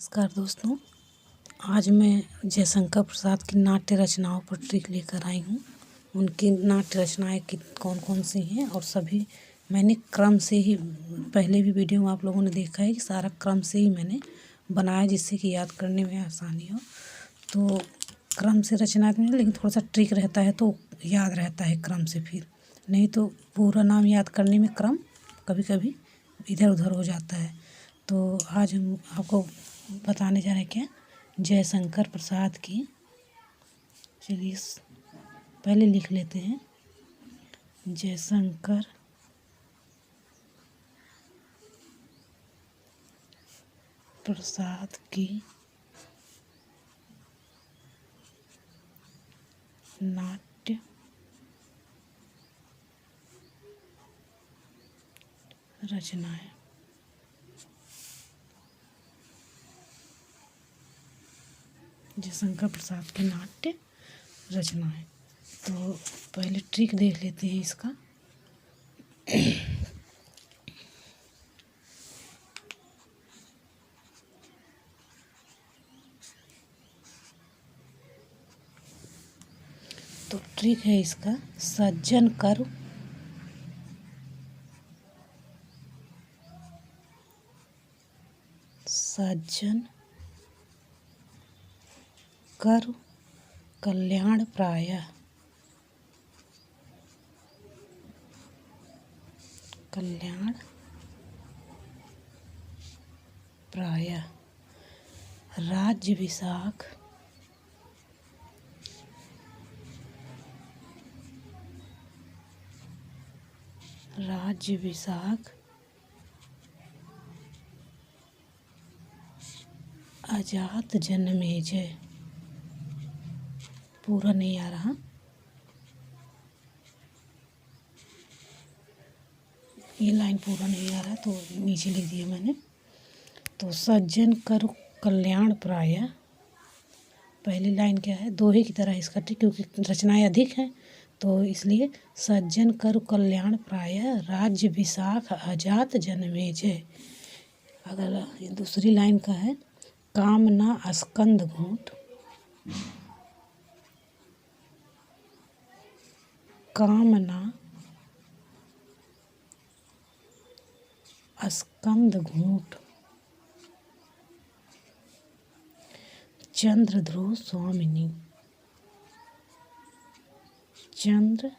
नमस्कार दोस्तों, आज मैं जयशंकर प्रसाद की नाट्य रचनाओं पर ट्रिक लेकर आई हूँ। उनकी नाट्य रचनाएं कौन कौन सी हैं और सभी मैंने क्रम से ही, पहले भी वीडियो में आप लोगों ने देखा है कि सारा क्रम से ही मैंने बनाया जिससे कि याद करने में आसानी हो। तो क्रम से रचना में लेकिन थोड़ा सा ट्रिक रहता है तो याद रहता है क्रम से, फिर नहीं तो पूरा नाम याद करने में क्रम कभी कभी इधर उधर हो जाता है। तो आज हम आपको बताने जा रहे हैं क्या, जयशंकर प्रसाद की। चलिए पहले लिख लेते हैं, जयशंकर प्रसाद की नाट्य रचनाएं। जयशंकर प्रसाद की नाट्य रचनाएं। तो पहले ट्रिक देख लेते हैं इसका। तो ट्रिक है इसका, सज्जन कर कल्याण प्राय राज्यभिषाक अजात जन्मेजय। पूरा नहीं आ रहा, ये लाइन पूरा नहीं आ रहा तो नीचे लिख दिया मैंने। तो सज्जन कर कल्याण प्राय, पहली लाइन क्या है, दोहे की तरह इसका ट्रिक, क्योंकि रचनाएं अधिक हैं तो इसलिए सज्जन कर कल्याण प्राय राज्यभिषाक अजात जन्मेजय। अगर ये दूसरी लाइन का है, कामना स्कंद घूंट, कामना स्कंद घूंट चंद्र ध्रुव स्वामिनी। चंद्र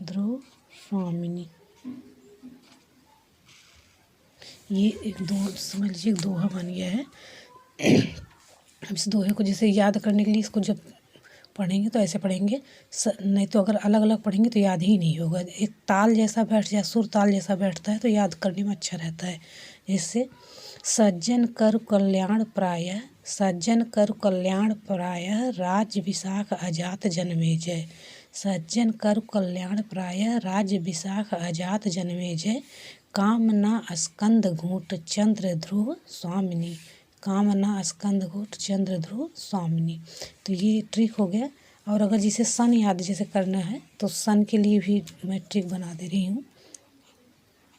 ध्रुव स्वामिनी, ये एक दो समझ लीजिए, एक दोहा बन गया है। अब इस दोहे को जैसे याद करने के लिए इसको जब पढ़ेंगे तो ऐसे पढ़ेंगे, नहीं तो अगर अलग अलग पढ़ेंगे तो याद ही नहीं होगा। एक ताल जैसा बैठ जाए, सुर ताल जैसा बैठता है तो याद करने में अच्छा रहता है। जैसे सज्जन कर कल्याण प्राय, सज्जन कर कल्याण प्राय राज्यभिषाक अजात जन्मेजय। सज्जन कर कल्याण प्राय राज्यभिषाक अजात जन्मेजय, कामना स्कंद घूंट चंद्र ध्रुव स्वामिनी। कामना स्कंद घूंट चंद्र ध्रुव स्वामिनी। तो ये ट्रिक हो गया। और अगर जिसे सन याद जैसे करना है तो सन के लिए भी मैं ट्रिक बना दे रही हूँ।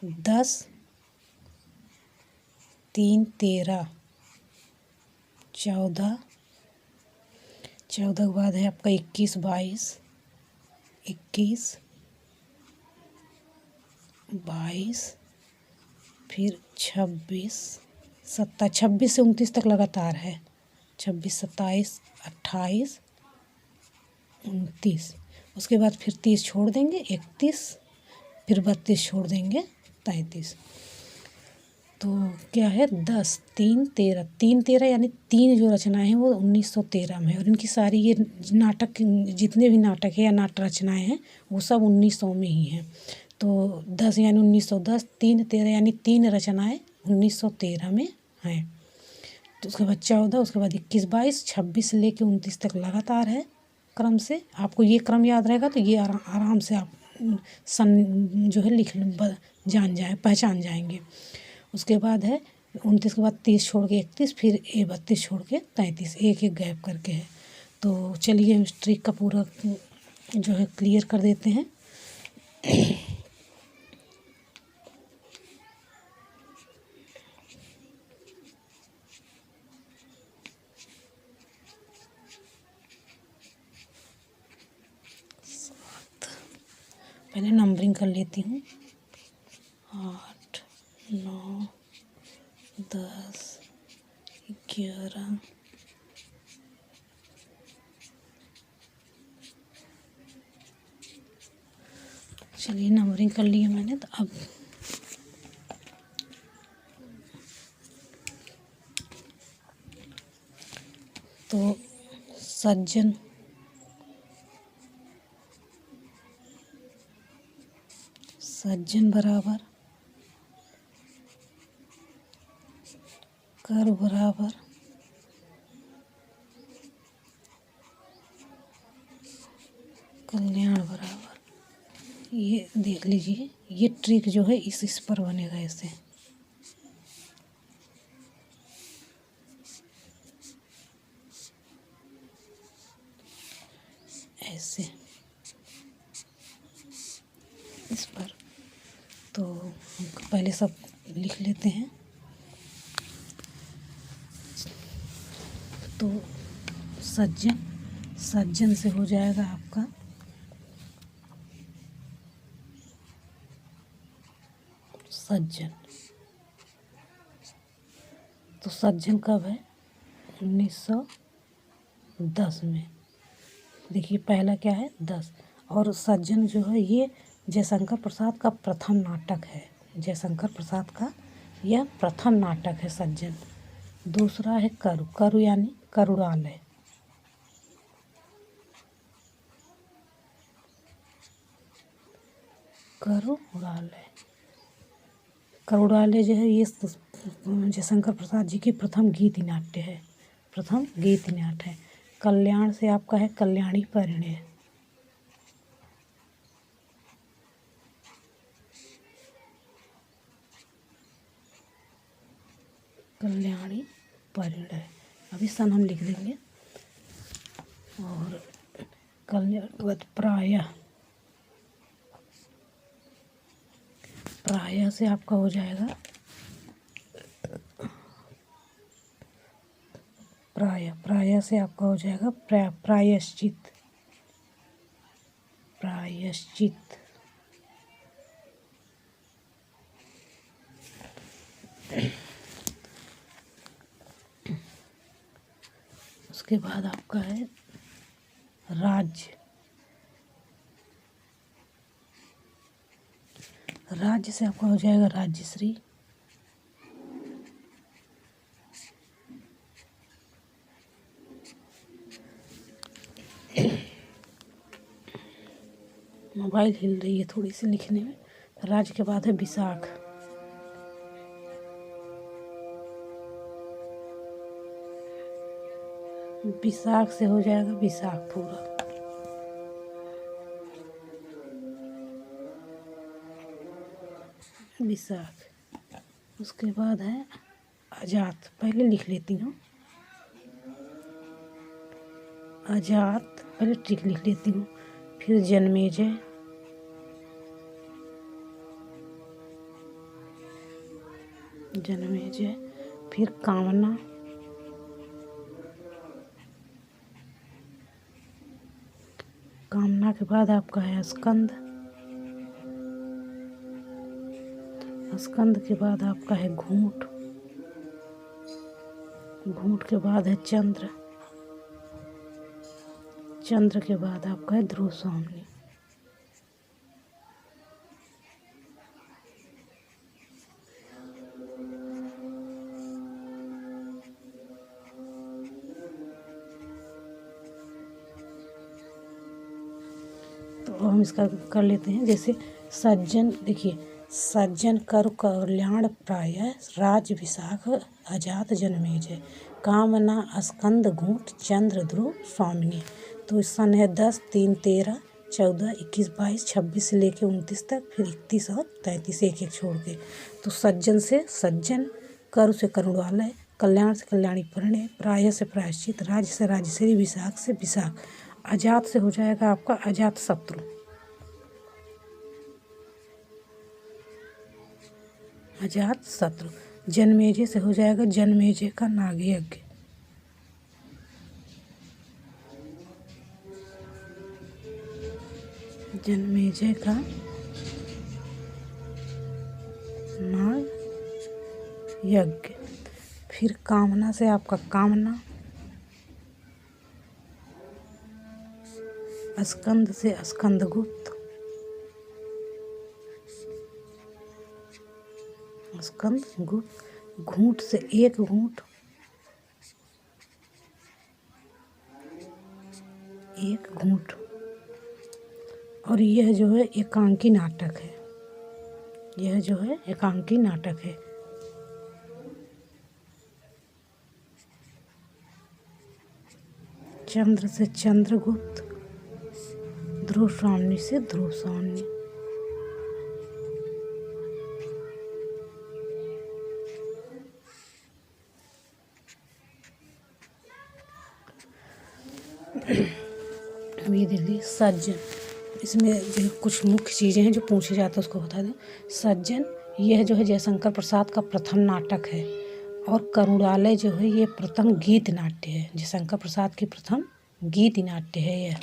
10 3 13 14 के बाद है आपका 21 22 फिर 26 26 से 29 तक लगातार है। 26 27 28 29, उसके बाद फिर 30 छोड़ देंगे 31, फिर 32 छोड़ देंगे 33। तो क्या है, 10 3 13 3 13 यानी 3 जो रचनाएं हैं वो 1913 में है। और इनकी सारी ये नाटक, जितने भी नाटक है या नाट्य रचनाएं हैं वो सब 1900 में ही हैं। तो 10 यानी 1910, 3 13 यानी 3 रचनाएं 1913 में हैं। तो उसके बाद 14, उसके बाद 21 22 26 से लेके 29 तक लगातार है क्रम से। आपको ये क्रम याद रहेगा तो ये आराम से आप सन जो है पहचान जाएंगे। उसके बाद है 29 के बाद 30 छोड़ के 31, फिर 32 छोड़ के 33, एक एक गैप करके है। तो चलिए हम इस ट्रिक का पूरा जो है क्लियर कर देते हैं। पहले नंबरिंग कर लेती हूँ। 8 9 10 11। चलिए नंबरिंग कर लिया मैंने। तो अब तो सज्जन बराबर कर बराबर कल्याण बराबर। ये देख लीजिए, ये ट्रिक जो है इस पर बनेगा ऐसे। ऐसे इस पर। तो हम पहले सब लिख लेते हैं। तो सज्जन से हो जाएगा आपका सज्जन। तो सज्जन कब है? 1910 में। देखिए पहला क्या है? 10। और सज्जन जो है ये जयशंकर प्रसाद का प्रथम नाटक है। जयशंकर प्रसाद का यह प्रथम नाटक है सज्जन। दूसरा है करु यानी करुणालय। करुणालय जो है ये जयशंकर प्रसाद जी की प्रथम गीत नाट्य है। कल्याण से आपका है कल्याणी परिणय। कल्याणी परिणय अभी सन हम लिख देंगे। और कल्याण प्राय से आपका हो जाएगा प्राय से आपका हो जाएगा प्रायश्चित। उसके बाद आपका है राज्य से आपका हो जाएगा राज्यश्री। मोबाइल हिल रही है थोड़ी सी लिखने में। राज्य के बाद है विशाख। विशाख से हो जाएगा विशाख पूरा। विशाख। उसके बाद है अजात। पहले लिख लेती हूँ अजात। पहले ट्रिक लिख लेती हूँ। फिर जन्मेजय। फिर कामना। कामना के बाद आपका है स्कंद। स्कंद के बाद आपका है घूंट। घूंट के बाद है चंद्र। चंद्र के बाद आपका है ध्रुव स्वामी। तो हम इसका कर लेते हैं। जैसे सज्जन, देखिए सज्जन करु कल्याण प्राय राज विशाख अजात जन्मेजय कामना स्कंद घूंट चंद्र ध्रुव स्वामिनी। तो इस सन है 10 3 13 14 21 22 26 से लेके 29 तक, फिर 31 और 33 एक एक छोड़ के। तो सज्जन से सज्जन, करु से करुणालय, कल्याण से कल्याणी परिणय, प्राय से प्रायश्चित, राज्य से राजश्री, विशाख से विशाख, अजात से हो जाएगा आपका अजात शत्रु। अजात शत्रु। जन्मेजय से हो जाएगा जन्मेजय का नागयज्ञ। जन्मेजय का यज्ञ। फिर कामना से आपका कामना, स्कंद से स्कंदगुप्त, स्कंदगुप्त। घूंट से एक घूंट, एक घूंट। और यह जो है एकांकी नाटक है, यह जो है एकांकी नाटक है। चंद्र से चंद्रगुप्त, ध्रुव स्वामी से ध्रुव स्वामी। अब ये देखिए सज्जन, इसमें जो कुछ मुख्य चीज़ें हैं जो पूछे जाते हैं उसको बता दें। सज्जन, यह जो है जयशंकर प्रसाद का प्रथम नाटक है। और करुणालय जो है ये प्रथम गीत नाट्य है, जयशंकर प्रसाद की प्रथम गीत नाट्य है यह।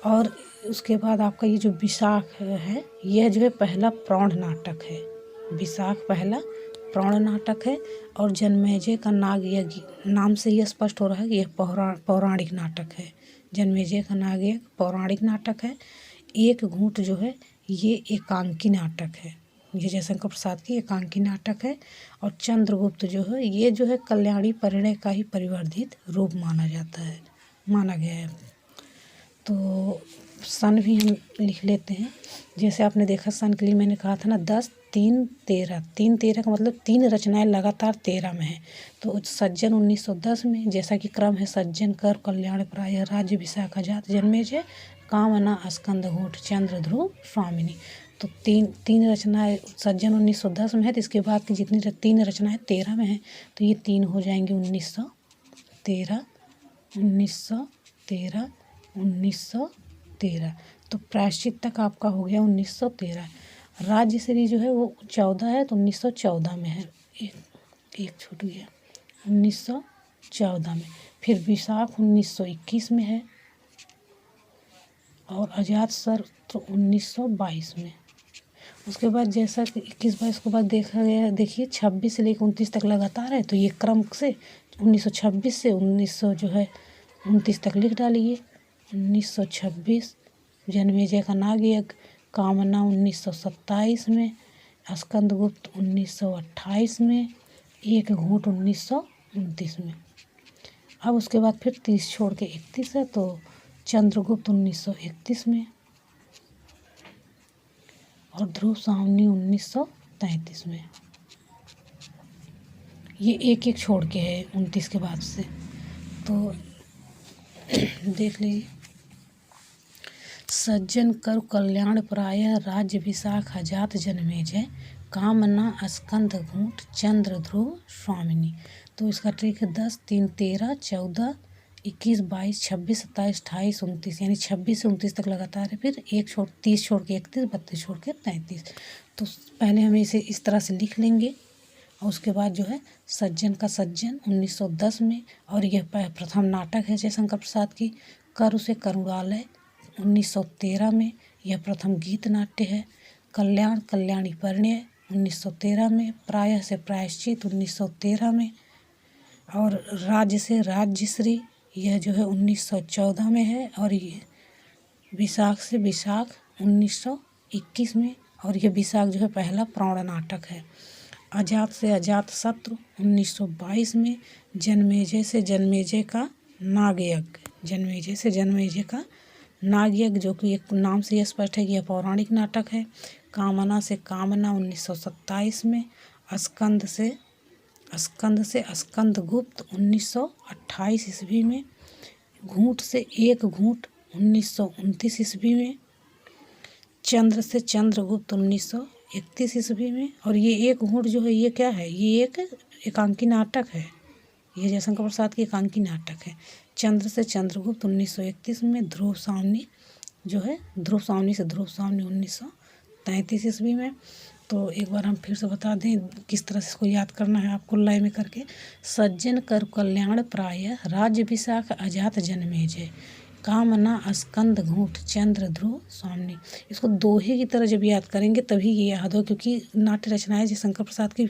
और उसके बाद आपका ये जो विशाख है, यह जो है पहला प्रौढ़ नाटक है। विशाख पहला प्रौढ़ नाटक है। और जन्मेजय का नाग यज्ञ, नाम से यह स्पष्ट हो रहा है कि यह पौराणिक नाटक है। जन्मेजय का नाग यज्ञ पौराणिक नाटक है। एक घूंट जो है ये एकांकी नाटक है, ये जयशंकर प्रसाद की एकांकी नाटक है। और चंद्रगुप्त जो है ये जो है कल्याणी परिणय का ही परिवर्धित रूप माना जाता है, माना गया है। तो सन भी हम लिख लेते हैं। जैसे आपने देखा सन के लिए मैंने कहा था ना 10, 3, 13। 3, 13 का मतलब 3 रचनाएं लगातार 13 में है। तो सज्जन 1910 में, जैसा कि क्रम है सज्जन, कर, कल्याण, प्राय, राज्य, विशाखा, जात, जन्मेजय, कामना, स्कंद, घूंट, चंद्र, ध्रुव, स्वामिनी। तो तीन रचनाएं सज्जन 1910 में है। तो इसके बाद की जितनी 3 रचनाएं 13 में है। तो ये 3 हो जाएंगे 1913, 1913, 1913। तो प्रायश्चित तक आपका हो गया 1913। राज्यश्री जो है वो 14 है, तो 1914 में है। एक छूट गया 1914 में। फिर विशाख 1921 में है। और अजातशत्रु 1922 में। उसके बाद जैसा कि 21-22 के बाद देखा गया, देखिए 26 से लेकर 29 तक लगातार है। तो ये क्रम से 1926 से 1900 जो है 29 तक लिख डालिए। 1926 जन्मेजय का नाग यज्ञ, कामना 1927 में, स्कंदगुप्त 1928 में, एक घूंट 1929 में। अब उसके बाद फिर 30 छोड़ के 31 है, तो चंद्रगुप्त 1931 में और ध्रुव स्वामी 1933 में। ये एक एक छोड़ के है 29 के बाद से। तो देख लीजिए, सज्जन, कर, कल्याण, प्राय, राज्य, विशाख, जात, जन्मेजय, कामना, स्कंद, घूंट, चंद्र, ध्रुव, स्वामिनी। तो इसका ट्रिक है 10, 3, 13, 14, 21, 22, 26, 27, 28, 29, यानी 26 से 29 तक लगातार है। फिर 30 छोड़ के 31, 32 छोड़ के 33। तो पहले हम इसे इस तरह से लिख लेंगे। और उसके बाद जो है सज्जन का सज्जन 1910 में, और यह प्रथम नाटक है जयशंकर प्रसाद की। कर उसे करुणालय 1913 में, यह प्रथम गीत नाट्य है। कल्याण, कल्याणी परिणय 1913 में। प्रायः से प्रायश्चित 1913 में। और राज्य से राज्यश्री, यह जो है 1914 में है। और ये विशाख से विशाख 1921 में। और यह विशाख जो है पहला प्रौढ़ नाटक है। अजात से अजातशत्रु 1922 में। जन्मेजय से जन्मेजय का नाग यज्ञ, जन्मेजय से जन्मेजय का नाग यज्ञ, जो कि एक नाम से यह स्पष्ट है कि यह पौराणिक नाटक है। कामना से कामना 1927 में। स्कंद से स्कंदगुप्त 1928 ईस्वी में। घूंट से एक घूंट 1929 ईस्वी में। चंद्र से चंद्रगुप्त 1931 ईस्वी में। और ये एक घूंट जो है ये क्या है, ये एक एकांकी नाटक है, ये जयशंकर प्रसाद की एकांकी नाटक है। चंद्र से चंद्रगुप्त 1931 में। ध्रुव स्वामी जो है ध्रुव स्वामी से ध्रुव स्वामी 1933 ईस्वी में। तो एक बार हम फिर से बता दें किस तरह से इसको याद करना है आपको लय में करके। सज्जन, कर, कल्याण, प्राय, राज्य, विशाख, अजात, जन्मेजय, कामना, स्कंद, घूंट, चंद्र, ध्रुव, स्वामी। इसको दोहे की तरह जब याद करेंगे तभी ये याद हो, क्योंकि नाट्य रचनाएं जयशंकर प्रसाद की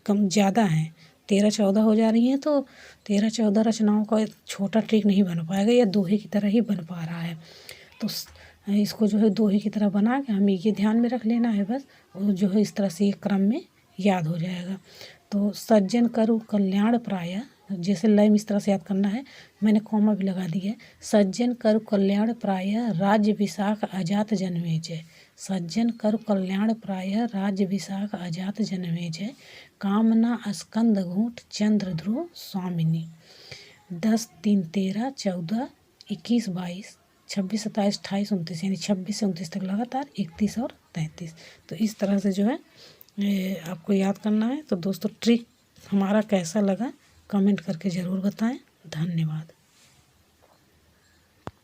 कम ज़्यादा हैं, 13-14 हो जा रही हैं, तो 13-14 रचनाओं का एक छोटा ट्रिक नहीं बन पाएगा, या दोहे की तरह ही बन पा रहा है। तो इसको जो है दोहे की तरह बना के हमें ये ध्यान में रख लेना है बस, और जो है इस तरह से एक क्रम में याद हो जाएगा। तो सज्जन करु कल्याण प्राय, जैसे लय में इस तरह से याद करना है, मैंने कॉमा भी लगा दिया है। सज्जन करु कल्याण प्राय राज्य विशाख अजात जन्मेजय। सज्जन करु कल्याण प्राय राज्य विशाख अजात जन्मेजय। कामना स्कंद घूट चंद्र ध्रुव स्वामिनी। 10, 3, 13, 14, 21, 22, 26, 27, 28, 29, यानी 26 से 29 तक लगातार 31 और 33। तो इस तरह से जो है आपको याद करना है। तो दोस्तों ट्रिक हमारा कैसा लगा कमेंट करके ज़रूर बताएं। धन्यवाद।